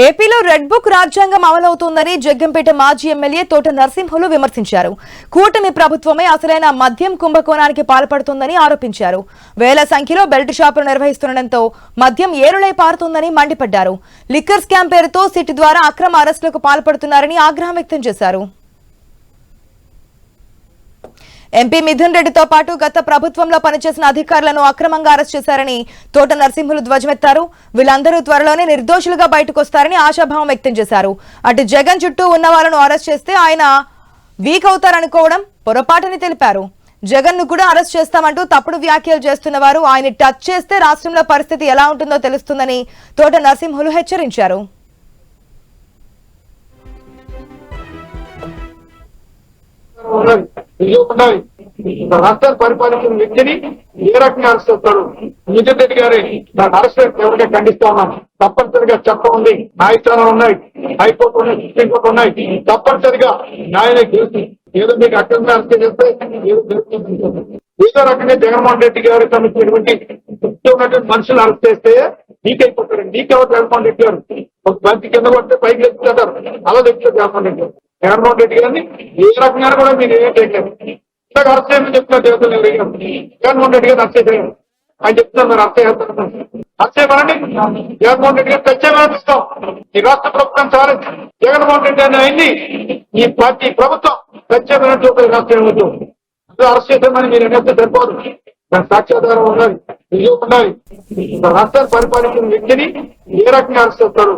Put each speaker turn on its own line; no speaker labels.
ఏపీలో red book రాజ్యాంగం అమలవుతోందని జగ్గంపేట మాజీ ఎమ్మెల్యే తోట నరసింహులు విమర్శించారు. కూటమి ప్రభుత్వమే అసలైన మద్యం కుంభకోణానికి పాల్పడుతోందని ఆరోపించారు. వేల సంఖ్యలో బెల్ట్ షాపులు నిర్వహిస్తుండటంతో మద్యం ఏరులై పారుతోందని మండిపడ్డారు. లిక్కర్ స్కామ్ పేరుతో సిట్ ద్వారా అక్రమ అరెస్టులకు పాల్పడుతున్నారని ఆగ్రహం వ్యక్తం చేశారు. ఎంపీ మిథున్ రెడ్డితో పాటు గత ప్రభుత్వంలో పనిచేసిన అధికారులను అక్రమంగా అరెస్ట్ చేశారని తోట నరసింహులు ధ్వజమెత్తారు. వీళ్ళందరూ త్వరలోనే నిర్దోషులుగా బయటకొస్తారని ఆశాభావం వ్యక్తం చేశారు. అటు జగన్ చుట్టూ ఉన్న వాళ్ళను అరెస్ట్ చేస్తే ఆయన వీక్ అవుతారనుకోవడం పొరపాటని తెలిపారు. జగన్ ను కూడా అరెస్ట్ చేస్తామంటూ తప్పుడు వ్యాఖ్యలు చేస్తున్న వారు ఆయన టచ్ చేస్తే రాష్ట్రంలో పరిస్థితి ఎలా ఉంటుందో తెలుస్తుందని తోట నరసింహులు హెచ్చరించారు.
రాష్ట్రాన్ని పరిపాలించిన వ్యక్తిని ఏ రకంగా అరెస్ట్ చేస్తారు? మిథున్ రెడ్డి గారి అరెస్ట్ ఎవరికైనా ఖండిస్తా ఉన్నాం. తప్పనిసరిగా చట్టం ఉంది, న్యాయస్థానాలు ఉన్నాయి, హైకోర్టు ఉన్నాయి, సుప్రీంకోర్టు ఉన్నాయి. తప్పనిసరిగా న్యాయాన్ని గెలుస్తుంది. ఏదో మీకు అక్రమంగా అరెస్ట్ చేస్తే ఏదో రకంగా జగన్మోహన్ రెడ్డి గారికి సంబంధించినటువంటి మనుషులు అరెస్ట్ చేస్తే నీకైపోతారు. నీకెవరు జగన్మోహన్ రెడ్డి గారు ఒక బంతి కింద కొడితే పైకి తెచ్చుకుంటారు. అలా తెచ్చారు జగన్మోహన్ రెడ్డి గారు. జగన్మోహన్ రెడ్డి గారిని ఏ రకంగా కూడా మీరు ఏం చేయలేదు. ఇలాగ అరెస్ట్ చేయమని చెప్తున్నారు జగన్మోహన్ రెడ్డి గారిని అరెస్ట్ చేశారు. ఆయన చెప్తున్నారు మీరు అరెస్ట్ చేస్తారు. అరెస్ట్ చేయమనండి. జగన్మోహన్ రెడ్డి గారు తెచ్చేమని ఇస్తాం. ఈ రాష్ట్ర ప్రభుత్వం చాలా జగన్మోహన్ రెడ్డి అని అయింది. ఈ పార్టీ ప్రభుత్వం తెచ్చేమని రాష్ట్రం అరెస్ట్ చేశామని మీరు అనేస్తే సరిపోదు. దాని సాక్ష్యాధారం ఉండాలి, నిజం ఉండాలి. రాష్ట్రాన్ని పరిపాలించిన వ్యక్తిని ఏ రకంగా అరెస్ట్ చేస్తారు?